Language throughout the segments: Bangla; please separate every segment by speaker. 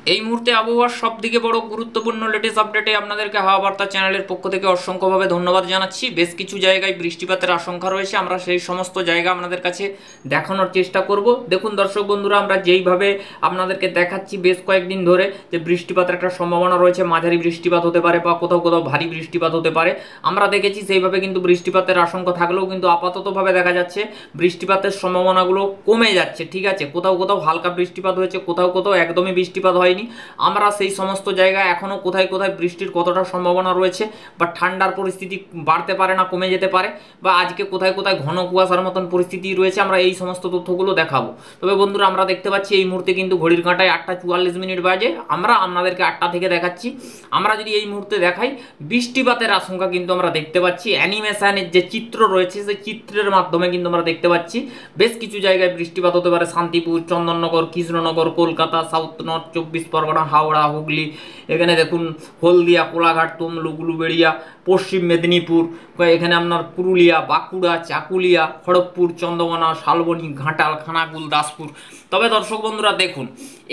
Speaker 1: এই মুহূর্তে আবহাওয়ার সবথেকে বড় গুরুত্বপূর্ণ লেটেস্ট আপডেটে আপনাদেরকে হাওয়া বার্তা চ্যানেলের পক্ষ থেকে অসংখ্যভাবে ধন্যবাদ জানাচ্ছি। বেশ কিছু জায়গায় বৃষ্টিপাতের আশঙ্কা রয়েছে, আমরা সেই সমস্ত জায়গা আপনাদের কাছে দেখানোর চেষ্টা করব। দেখুন দর্শক বন্ধুরা, আমরা যেইভাবে আপনাদেরকে দেখাচ্ছি বেশ কয়েকদিন ধরে যে বৃষ্টিপাতের একটা সম্ভাবনা রয়েছে, মাঝারি বৃষ্টিপাত হতে পারে বা কোথাও কোথাও ভারী বৃষ্টিপাত হতে পারে। আমরা দেখেছি সেইভাবে কিন্তু বৃষ্টিপাতের আশঙ্কা থাকলেও কিন্তু আপাততভাবে দেখা যাচ্ছে বৃষ্টিপাতের সম্ভাবনাগুলো কমে যাচ্ছে। ঠিক আছে, কোথাও কোথাও হালকা বৃষ্টিপাত হয়েছে, কোথাও কোথাও একদমই বৃষ্টিপাত হয়নি। আমরা সেই সমস্ত জায়গায় এখনো কোথায় কোথায় বৃষ্টির কতটা সম্ভাবনা রয়েছে বা ঠান্ডার পরিস্থিতি বাড়তে পারে না কমে যেতে পারে, বা আজকে কোথায় কোথায় ঘন কুয়াশার মতন পরিস্থিতি রয়েছে, আমরা এই সমস্ত তথ্যগুলো দেখাবো। তবে বন্ধুরা, আমরা দেখতে পাচ্ছি এই মুহূর্তে কিন্তু ঘড়ির কাঁটায় 8:44 বাজে। আমরা আপনাদেরকে 8টা থেকে দেখাচ্ছি। আমরা যদি এই মুহূর্তে দেখাই, বৃষ্টিপাতের আশঙ্কা কিন্তু আমরা দেখতে পাচ্ছি। অ্যানিমেশনের যে চিত্র রয়েছে সেই চিত্রের মাধ্যমে কিন্তু আমরা দেখতে পাচ্ছি বেশ কিছু জায়গায় বৃষ্টিপাত হতে পারে। শান্তিপুর, চন্দননগর, কৃষ্ণনগর, কলকাতা, সাউথ নর্থ 24 পরগনা, হাওড়া, হুগলি, এখানে দেখুন হলদিয়া, কোলাঘাট, তমলুক, উলুবেড়িয়া, পশ্চিম মেদিনীপুর, এখানে আপনার পুরুলিয়া, বাঁকুড়া, চাকুলিয়া, খড়গপুর, চন্দ্রকোনা, শালবনী, ঘাটাল, খানাকুল, দাসপুর। তবে দর্শক বন্ধুরা দেখুন,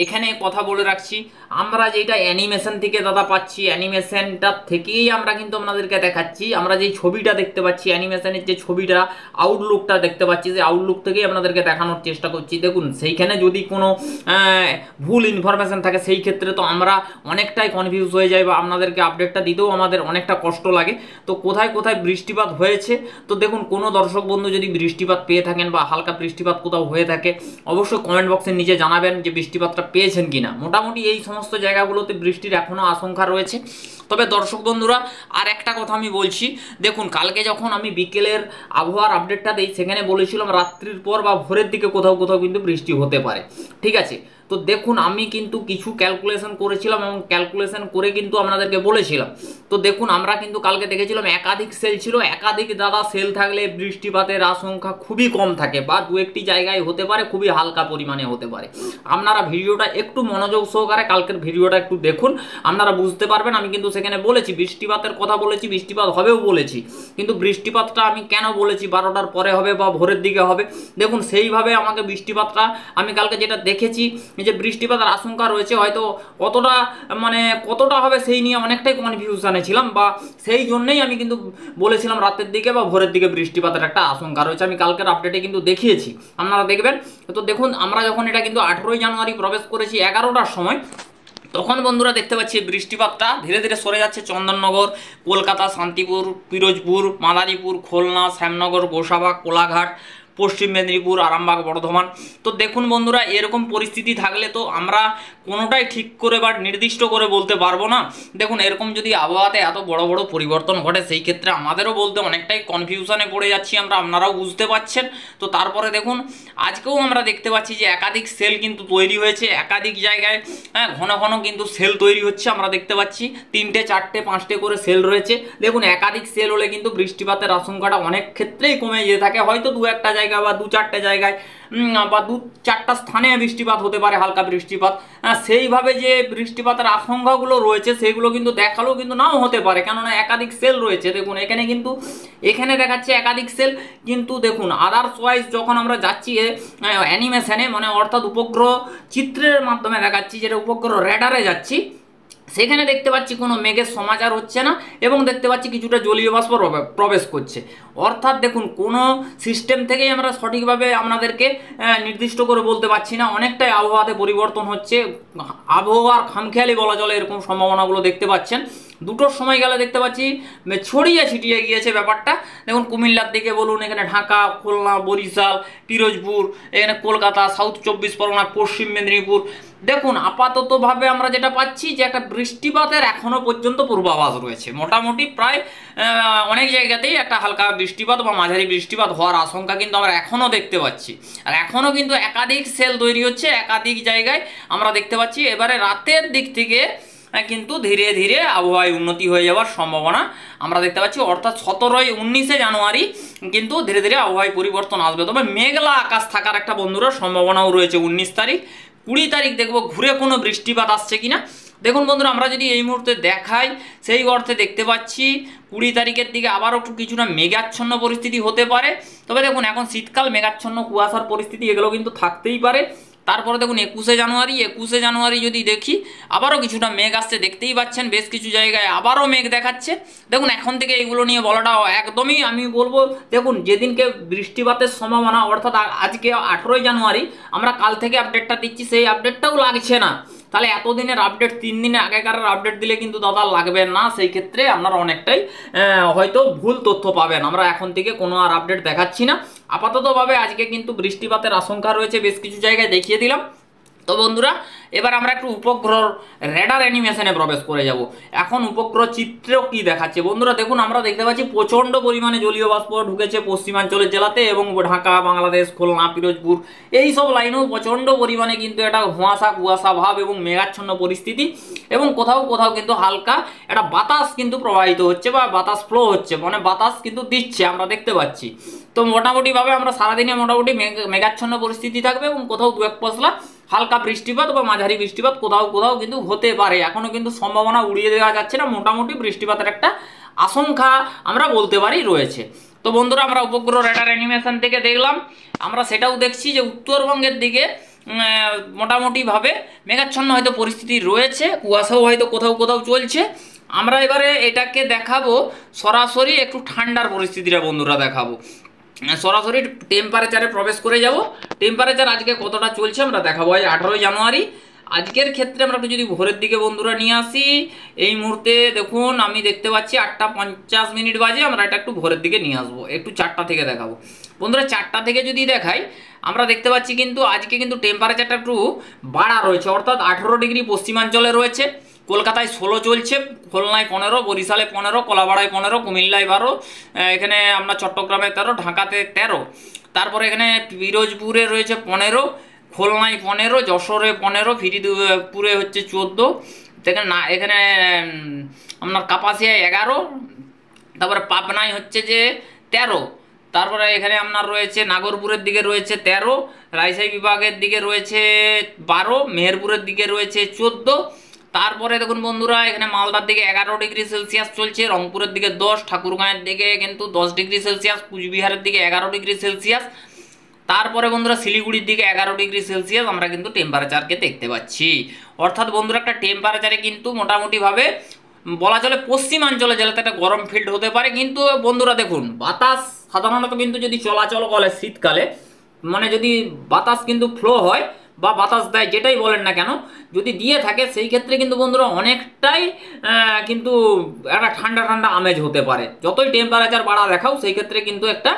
Speaker 1: এখানে কথা বলে রাখছি, আমরা যেটা অ্যানিমেশন থেকে দাদা পাচ্ছি, অ্যানিমেশনটা থেকেই আমরা কিন্তু আপনাদেরকে দেখাচ্ছি। আমরা যেই ছবিটা দেখতে পাচ্ছি, অ্যানিমেশনের যে ছবিটা, আউটলুকটা দেখতে পাচ্ছি, যে আউটলুক থেকেই আপনাদেরকে দেখানোর চেষ্টা করছি। দেখুন সেইখানে যদি কোনো ভুল ইনফরমেশন থাকে সেই ক্ষেত্রে তো আমরা অনেকটাই কনফিউজ হয়ে যাই, বা আপনাদেরকে আপডেটটা দিতেও আমাদের অনেকটা কষ্ট লাগে। তো কোথায় কোথায় বৃষ্টিপাত হয়েছে, তো দেখুন কোনো দর্শক বন্ধু যদি বৃষ্টিপাত পেয়ে থাকেন বা হালকা বৃষ্টিপাত কোথাও হয়ে থাকে, অবশ্যই কমেন্ট বক্সের নিচে জানাবেন যে বৃষ্টিপাতটা পেয়েছেন কিনা। মোটামুটি এই সমস্ত জায়গাগুলোতে বৃষ্টির এখনও আশঙ্কা রয়েছে। তবে দর্শক বন্ধুরা, আর একটা কথা আমি বলছি, দেখুন কালকে যখন আমি বিকেলের আবহাওয়ার আপডেটটা দিই, সেখানে বলেছিলাম রাত্রির পর বা ভোরের দিকে কোথাও কোথাও কিন্তু বৃষ্টি হতে পারে। ঠিক আছে, তো দেখুন আমি কিন্তু কিছু ক্যালকুলেশন করেছিলাম এবং ক্যালকুলেশন করে কিন্তু আপনাদেরকে বলেছিলাম। তো দেখুন আমরা কিন্তু কালকে দেখেছিলাম একাধিক সেল ছিল, একাধিক দাদা সেল থাকলে বৃষ্টিপাতের আশঙ্কা খুবই কম থাকে, বা দু একটি জায়গায় হতে পারে, খুবই হালকা পরিমাণে হতে পারে। আপনারা ভিডিওটা একটু মনোযোগ সহকারে কালকের ভিডিওটা একটু দেখুন, আপনারা বুঝতে পারবেন। আমি কিন্তু সেখানে বলেছি বৃষ্টিপাতের কথা বলেছি, বৃষ্টিপাত হবেও বলেছি, কিন্তু বৃষ্টিপাতটা আমি কেন বলেছি 12টার পরে হবে বা ভোরের দিকে হবে, দেখুন সেইভাবে আমাকে বৃষ্টিপাতটা আমি কালকে যেটা দেখেছি যে বৃষ্টিপাতের আশঙ্কা রয়েছে, হয়তো কতটা কতটা হবে সেই নিয়ে অনেকটাই কনফিউশনে ছিলাম, বা সেই জন্যই আমি কিন্তু বলেছিলাম রাতের দিকে বা ভোরের দিকে বৃষ্টিপাতের একটা আশঙ্কা রয়েছে। আমি কালকের আপডেটে কিন্তু দেখিয়েছি, আপনারা দেখবেন। তো দেখুন আমরা যখন এটা কিন্তু 18ই জানুয়ারি প্রবেশ করেছি 11টার সময়, তখন বন্ধুরা দেখতে পাচ্ছি বৃষ্টিপাতটা ধীরে ধীরে সরে যাচ্ছে। চন্দননগর, কলকাতা, শান্তিপুর, পিরোজপুর, মাদারীপুর, খুলনা, শ্যামনগর, গোসাবা, কোলাঘাট, পশ্চিম মেদিনীপুর, আরামবাগ, বর্ধমান। তো দেখুন বন্ধুরা, এরকম পরিস্থিতি থাকলে তো আমরা কোনোটাই ঠিক করে বা নির্দিষ্ট করে বলতে পারবো না। দেখুন এরকম যদি আবহাওয়াতে এত বড় বড় পরিবর্তন ঘটে, সেই ক্ষেত্রে আমাদেরও বলতে অনেকটাই কনফিউশনে পড়ে যাচ্ছি আমরা, আপনারাও বুঝতে পারছেন। তো তারপরে দেখুন আজকেও আমরা দেখতে পাচ্ছি যে একাধিক সেল কিন্তু তৈরি হয়েছে, একাধিক জায়গায় ঘন ঘন কিন্তু সেল তৈরি হচ্ছে। আমরা দেখতে পাচ্ছি 3টে 4টে 5টে করে সেল রয়েছে। দেখুন একাধিক সেল হলে কিন্তু বৃষ্টিপাতের আশঙ্কাটা অনেক ক্ষেত্রেই কমে যেতে থাকে। হয়তো দু একটা জায়গা বা দু চারটে জায়গায় বা দু চারটা স্থানে বৃষ্টিপাত হতে পারে, হালকা বৃষ্টিপাত। সেইভাবে যে বৃষ্টিপাতের আশঙ্কাগুলো রয়েছে সেগুলো কিন্তু দেখালেও কিন্তু নাও হতে পারে, কেননা একাধিক সেল রয়েছে। দেখুন এখানে কিন্তু এখানে দেখাচ্ছে একাধিক সেল, কিন্তু দেখুন আদার্স ওয়াইজ যখন আমরা যাচ্ছি অ্যানিমেশনে, অর্থাৎ উপগ্রহ চিত্রের মাধ্যমে দেখাচ্ছি, যেটা উপগ্রহ রেডারে যাচ্ছি, সেখানে দেখতে পাচ্ছি কোনো মেঘের সমাচার হচ্ছে না, এবং দেখতে পাচ্ছি কিছুটা জলীয় বাষ্প প্রবেশ করছে। অর্থাৎ দেখুন কোনো সিস্টেম থেকেই আমরা সঠিকভাবে আপনাদেরকে নির্দিষ্ট করে বলতে পারছি না, অনেকটাই আবহাওয়াতে পরিবর্তন হচ্ছে। আবহাওয়ার খামখেয়ালি বলা চলে এরকম সম্ভাবনাগুলো দেখতে পাচ্ছেন। দুটোর সময় গেলে দেখতে পাচ্ছি ছড়িয়ে ছিটিয়ে গিয়েছে ব্যাপারটা। দেখুন কুমিল্লার দিকে বলুন, এখানে ঢাকা, খুলনা, বরিশাল, পিরোজপুর, এখানে কলকাতা, সাউথ 24 পরগনা, পশ্চিম মেদিনীপুর। দেখুন আপাততভাবে আমরা যেটা পাচ্ছি যে একটা বৃষ্টিপাতের এখনো পর্যন্ত পূর্বাভাস রয়েছে। মোটামুটি প্রায় অনেক জায়গাতেই একটা হালকা বৃষ্টিপাত বা মাঝারি বৃষ্টিপাত হওয়ার আশঙ্কা কিন্তু আমরা এখনও দেখতে পাচ্ছি। আর এখনও কিন্তু একাধিক সেল তৈরি হচ্ছে একাধিক জায়গায়, আমরা দেখতে পাচ্ছি। এবারে রাতের দিক থেকে কিন্তু ধীরে ধীরে আবহাওয়ায় উন্নতি হয়ে যাওয়ার সম্ভাবনা আমরা দেখতে পাচ্ছি। অর্থাৎ 19 জানুয়ারি কিন্তু ধীরে ধীরে আবহাওয়ায় পরিবর্তন আসবে। তবে মেঘলা আকাশ থাকার একটা বন্ধুরা সম্ভাবনাও রয়েছে 19 তারিখ। 20 তারিখ দেখবো ঘুরে কোনো বৃষ্টিপাত আসছে কিনা। দেখুন বন্ধুরা, আমরা যদি এই মুহূর্তে দেখাই, সেই অর্থে দেখতে পাচ্ছি 20 তারিখের দিকে আবারও একটু কিছুটা মেঘাচ্ছন্ন পরিস্থিতি হতে পারে। তবে দেখুন এখন শীতকাল, মেঘাচ্ছন্ন কুয়াশার পরিস্থিতি এগুলো কিন্তু থাকতেই পারে। তারপরে দেখুন 21শে জানুয়ারি যদি দেখি আবারও কিছুটা মেঘ আসছে, দেখতেই পাচ্ছেন বেশ কিছু জায়গায় আবারও মেঘ দেখাচ্ছে। দেখুন এখন থেকে এগুলো নিয়ে বলাটা একদমই আমি বলবো, দেখুন যেদিনকে বৃষ্টিপাতের সম্ভাবনা অর্থাৎ আজকে 18ই জানুয়ারি, আমরা কাল থেকে আপডেটটা দিচ্ছি, সেই আপডেটটাও লাগছে না। তাহলে এতদিনের আপডেট 3 দিনে আগেকার আপডেট দিলে কিন্তু দাদা লাগবে না, সেই ক্ষেত্রে আপনারা অনেকটাই হয়তো ভুল তথ্য পাবেন। আমরা এখন থেকে কোনো আর আপডেট দেখাচ্ছি না। আপাততভাবে আজকে কিন্তু বৃষ্টিপাতের আশঙ্কা রয়েছে, বেশ কিছু জায়গায় দেখিয়ে দিলাম। তো বন্ধুরা এবার আমরা একটু উপগ্রহ রেডার অ্যানিমেশনে প্রবেশ করে যাব। এখন উপগ্রহ চিত্র কি দেখাচ্ছে বন্ধুরা, দেখুন আমরা দেখতে পাচ্ছি প্রচণ্ড পরিমাণে জলীয় বাষ্প ঢুকেছে পশ্চিমাঞ্চলের জেলাতে, এবং ঢাকা, বাংলাদেশ, খুলনা, পিরোজপুর এই সব লাইনেও প্রচণ্ড পরিমাণে কিন্তু এটা কুয়াশা ভাব এবং মেঘাচ্ছন্ন পরিস্থিতি, এবং কোথাও কোথাও কিন্তু হালকা একটা বাতাস কিন্তু প্রবাহিত হচ্ছে বা বাতাস ফ্লো হচ্ছে, মানে বাতাস কিন্তু দিচ্ছে আমরা দেখতে পাচ্ছি। তো মোটামুটিভাবে আমরা সারাদিনে মোটামুটি মেঘাচ্ছন্ন পরিস্থিতি থাকবে, এবং কোথাও দু এক পশলা হালকা বৃষ্টিপাত বা মাঝারি বৃষ্টিপাত কোথাও কোথাও কিন্তু হতে পারে। এখনো কিন্তু সম্ভাবনা উড়িয়ে দেওয়া যাচ্ছে না, মোটামুটি বৃষ্টিপাতের একটা আশঙ্কা আমরা বলতে পারি রয়েছে। তো বন্ধুরা আমরা উপগ্রহ রেডার অ্যানিমেশন থেকে দেখলাম, আমরা সেটাও দেখছি যে উত্তরবঙ্গের দিকে মোটামুটিভাবে মেঘাচ্ছন্ন হয়তো পরিস্থিতি রয়েছে, কুয়াশাও হয়তো কোথাও কোথাও চলছে। আমরা এবারে এটাকে দেখাবো সরাসরি একটু ঠান্ডার পরিস্থিতিটা বন্ধুরা দেখাবো, সরাসরি টেম্পারেচারে প্রবেশ করে যাব। টেম্পারেচার আজকে কতটা চলছে আমরা দেখাবো। আজ 18ই জানুয়ারি, আজকের ক্ষেত্রে আমরা একটু যদি ভোরের দিকে বন্ধুরা নিয়ে আসি, এই মুহূর্তে দেখুন আমি দেখতে পাচ্ছি 8টা 50 বাজে, আমরা এটা একটু ভোরের দিকে নিয়ে আসবো, একটু 4টা থেকে দেখাবো বন্ধুরা। 4টা থেকে যদি দেখাই আমরা দেখতে পাচ্ছি কিন্তু আজকে কিন্তু টেম্পারেচারটা একটু বাড়া রয়েছে, অর্থাৎ 18 ডিগ্রি পশ্চিমাঞ্চলে রয়েছে, কলকাতায় 16 চলছে, খুলনায় 15, বরিশালে 15, কলাপাড়ায় 15, কুমিল্লায় 12, এখানে আমরা চট্টগ্রামে 13, ঢাকাতে 13, তারপরে এখানে পিরোজপুরে রয়েছে 15, খুলনায় 15, যশোরে 15, ফরিদপুরে হচ্ছে 14, এখানে আপনার কাপাসিয়ায় 11, তারপরে পাবনায় হচ্ছে যে 13, তারপরে এখানে আপনার রয়েছে নাগরপুরের দিকে রয়েছে 13, রাজশাহী বিভাগের দিকে রয়েছে 12, মেহেরপুরের দিকে রয়েছে 14, তারপরে দেখুন বন্ধুরা এখানে মালদার দিকে 11 ডিগ্রি সেলসিয়াস চলছে, রংপুরের দিকে 10, ঠাকুরগাঁয়ের দিকে কিন্তু 10 ডিগ্রি সেলসিয়াস, কুচবিহারের দিকে 11 ডিগ্রি সেলসিয়াস, তারপরে বন্ধুরা শিলিগুড়ির দিকে 11 ডিগ্রি সেলসিয়াস আমরা কিন্তু টেম্পারেচারকে দেখতে পাচ্ছি। অর্থাৎ বন্ধুরা একটা টেম্পারেচারে কিন্তু মোটামুটিভাবে বলা চলে পশ্চিমাঞ্চলে জেলাতে একটা গরম ফিল্ড হতে পারে। কিন্তু বন্ধুরা দেখুন বাতাস সাধারণত কিন্তু যদি চলাচল করে শীতকালে, মানে যদি বাতাস কিন্তু ফ্লো হয় বা বাতাস দেয় যেটাই বলেন না কেন, যদি দিয়ে থাকে সেই ক্ষেত্রে কিন্তু বন্ধুরা অনেকটাই কিন্তু একটা ঠান্ডা ঠান্ডা আমেজ হতে পারে। যতই টেম্পারেচার বাড়া দেখাও সেই ক্ষেত্রে কিন্তু একটা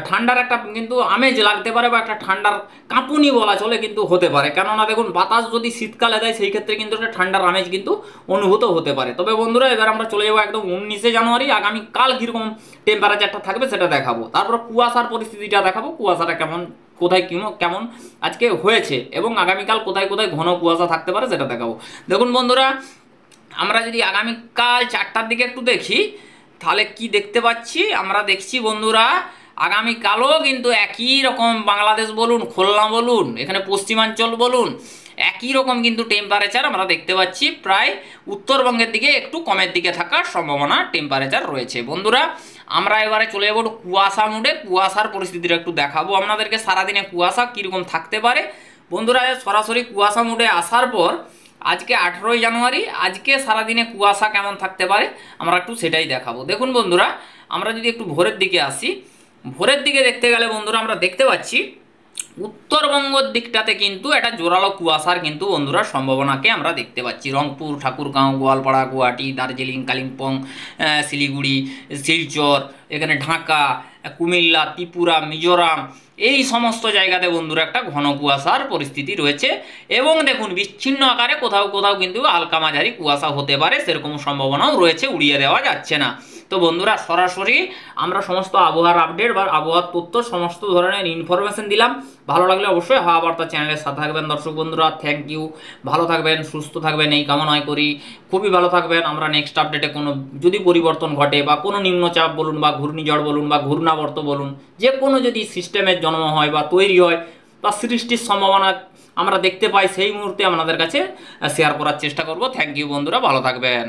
Speaker 1: ঠান্ডার একটা কিন্তু আমেজ লাগতে পারে, বা একটা ঠান্ডার কাঁপুনি বলা চলে কিন্তু হতে পারে। কেননা দেখুন বাতাস যদি শীতকালে দেয় সেই ক্ষেত্রে কিন্তু একটা ঠান্ডার আমেজ কিন্তু অনুভূত হতে পারে। তবে বন্ধুরা এবার আমরা চলে যাবো একদম 19শে জানুয়ারি, আগামীকাল কীরকম টেম্পারেচারটা থাকবে সেটা দেখাবো। তারপর কুয়াশার পরিস্থিতিটা দেখাবো, কুয়াশাটা কোথায় কেমন আজকে হয়েছে, এবং আগামীকাল কোথায় কোথায় ঘন কুয়াশা থাকতে পারে সেটা দেখাবো। দেখুন বন্ধুরা আমরা যদি আগামীকাল 4টার দিকে একটু দেখি তাহলে কি দেখতে পাচ্ছি, আমরা দেখছি বন্ধুরা আগামীকালও কিন্তু একই রকম বাংলাদেশ বলুন, খুলনা বলুন, এখানে পশ্চিমাঞ্চল বলুন, একই রকম কিন্তু টেম্পারেচার আমরা দেখতে পাচ্ছি। প্রায় উত্তরবঙ্গের দিকে একটু কমের দিকে থাকার সম্ভাবনা টেম্পারেচার রয়েছে। বন্ধুরা আমরা এবারে চলে যাবো কুয়াশা মুডে, কুয়াশার পরিস্থিতিটা একটু দেখাবো আপনাদেরকে, সারাদিনে কুয়াশা কীরকম থাকতে পারে। বন্ধুরা সরাসরি কুয়াশা মুডে আসার পর আজকে 18ই জানুয়ারি, আজকে সারাদিনে কুয়াশা কেমন থাকতে পারে আমরা একটু সেটাই দেখাবো। দেখুন বন্ধুরা আমরা যদি একটু ভোরের দিকে আসি, ভোরের দিকে দেখতে গেলে বন্ধুরা আমরা দেখতে পাচ্ছি উত্তরবঙ্গের দিকটাতে কিন্তু একটা জোরালো কুয়াশার কিন্তু বন্ধুরা সম্ভাবনাকে আমরা দেখতে পাচ্ছি। রংপুর, ঠাকুরগাঁও, গোয়ালপাড়া, গুয়াহাটি, দার্জিলিং, কালিম্পং, শিলিগুড়ি, শিলচর, এখানে ঢাকা, কুমিল্লা, ত্রিপুরা, মিজোরাম, এই সমস্ত জায়গাতে বন্ধুরা একটা ঘন কুয়াশার পরিস্থিতি রয়েছে। এবং দেখুন বিচ্ছিন্ন আকারে কোথাও কোথাও কিন্তু হালকা মাঝারি কুয়াশা হতে পারে, সেরকম সম্ভাবনাও রয়েছে, উড়িয়ে দেওয়া যাচ্ছে না। তো বন্ধুরা সরাসরি আমরা সমস্ত আবহাওয়ার আপডেট বা আবহাওয়ার তথ্য সমস্ত ধরনের ইনফরমেশন দিলাম। ভালো লাগলে অবশ্যই হাওয়া বার্তা চ্যানেলের সাথে থাকবেন দর্শক বন্ধুরা। থ্যাংক ইউ, ভালো থাকবেন, সুস্থ থাকবেন এই কামনাই করি, খুবই ভালো থাকবেন। আমরা নেক্সট আপডেটে কোনো যদি পরিবর্তন ঘটে বা কোনো নিম্নচাপ বলুন বা ঘূর্ণিঝড় বলুন বা ঘূর্ণাবর্ত বলুন, যে কোনো যদি সিস্টেমের জন্ম হয় বা তৈরি হয় বা সৃষ্টির সম্ভাবনা আমরা দেখতে পাই, সেই মুহূর্তে আপনাদের কাছে শেয়ার করার চেষ্টা করব। থ্যাংক ইউ বন্ধুরা, ভালো থাকবেন।